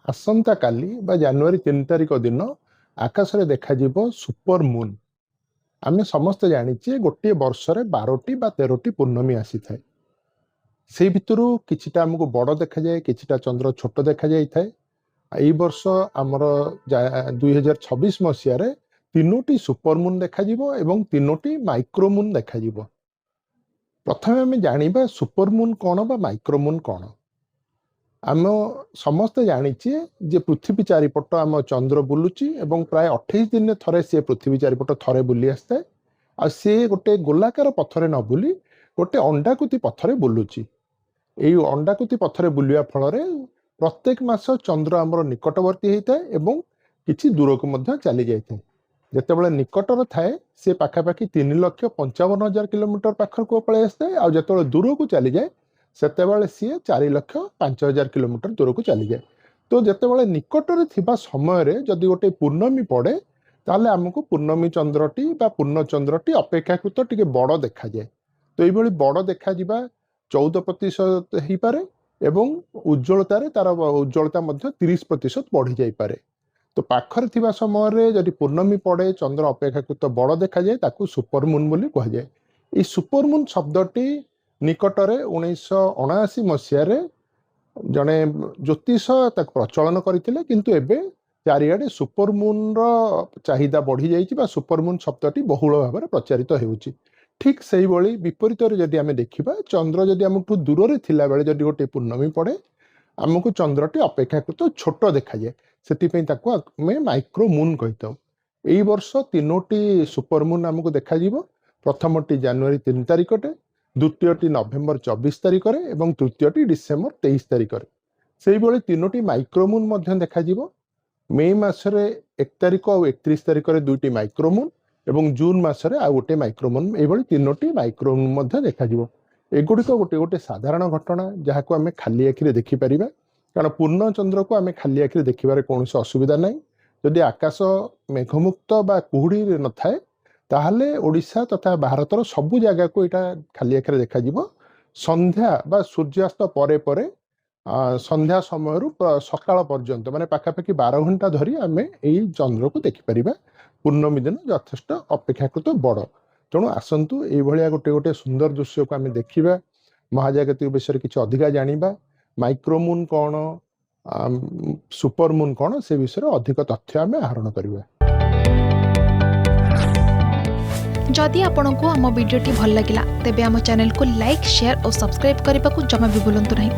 आसंता काली बा जनवरी 3 तारिख दिन आकाश रे देखा जीवो सुपर मून। आमे समस्त जानिचे गोटे वर्ष रे 12टी बा 13टी पूर्णमी आसी थाए। से भितरु किछिटा हमको बड़ देखा जाए, किछिटा चंद्र छोट देखा जाय थाए। एई वर्ष हमर 2026 मसिया रे 3टी सुपर मून देखा जीवो एवं 3टी माइक्रो मून देखा जीवो। प्रथमे आमे जानिबा सुपर मून कोन बा माइक्रो मून कोन। आम समस्त जानिचे जे पृथ्वी चारिपट आम चंद्र बुलुची एवं प्राय 28 दिन थरे से पृथ्वी चारिपट थरे बुली आसता आ से गोटे गोलाकार पथरे न बुली गोटे अंडाकृति पथरे बुलुची। एई अंडाकृति पथरे बुलिया फल प्रत्येक मास चंद्र आमर निकटवर्ती होता है एवं किछि दूर को मध्य चली जाए। जितेबाला निकटर थाए से पाखापाखि 3,55,000 किलोमीटर पाखर को पलि आसता है। आते दूर को चली जाए सेतेबाला सी 4,05,000 किलोमीटर दूर को चली जाए। तो जितेबाला निकटर थिबा समय रे जदि गोटे पूर्णमी पड़े ताले आमको पूर्णमी चंद्रटी बा पूर्ण चंद्रटी अपेक्षाकृत टिके बड़ देखा जाए। तो ये बड़ देखा जिबा 14% ही पारे एवं उज्ज्वलतार तार उज्ज्वलता मध्य 30% बढ़ी जाई पारे। तो पाखर थिबा समय रे जदि पूर्णमी पड़े चंद्र अपेक्षाकृत बड़ देखा जाए ताकू सुपर मून बोली कह जाए। ई सुपर मून शब्दटी निकटरे 1979 मसीह जड़े ज्योतिष प्रचलन करते किंतु एबे चारिआडे सुपर मून रो चाहिदा बढ़ी जाइए सुपर मून शब्दटी बहुल भाव में प्रचारित होउची। ठीक से भाई विपरीत जदि आम देखा चंद्र जदि आमठू दूर से थिला बेले जदि गोटे पूर्णमी पड़े आमको चंद्रटी अपेक्षाकृत छोट देखा जाए से आम माइक्रो मून कही था। यही वर्ष 3टी सुपर मून आमको देखा प्रथमटी जनवरी 3 तारिखटे, द्वितीयटी नवेम्बर 24 तारिख और तृतीयटी डिसेम्बर 23 तारिख से 3टी माइक्रो मून देखा मे मसरे 1 तारिख और 31 तारिख 2टी माइक्रो मून और जून मसरे आ गोटे माइक्रो मून ये 3टी माइक्रो मून देखा एगुड़िक गोटे गोटे साधारण घटना जहाँ को आम खाली आखिरे देखिपर कारण पूर्ण चंद्र को आम खाली आखिरे देखिबार कौन असुविधा ना। जदि आकाश मेघमुक्त बा कुहुड़ी न थाए ताहले ओडिशा तथा भारतर सबु जगह को यहाँ खाली आखिरे देखा संध्या बा सूर्यास्त परे परे संध्या समय सकाळ पर्यंत माने पाखापाखि 12 घंटा धरी आम यही चंद्र को देखिपर। पूर्णमी दिन यथेष्ट अपेक्षाकृत बड़। तेणु आसतु ये गोटे गोटे सुंदर दृश्य को आम देखा महाजागतिक विषय किसी अधिका जानिबा माइक्रो मून कौन सुपर मून कौन से विषय अधिक तथ्य आम आहरण करवा। जदि आपंक आम भिडी भल लगा तेब आम चैनल को लाइक शेयर और सब्सक्राइब करने को जमा भी भूलु नहीं।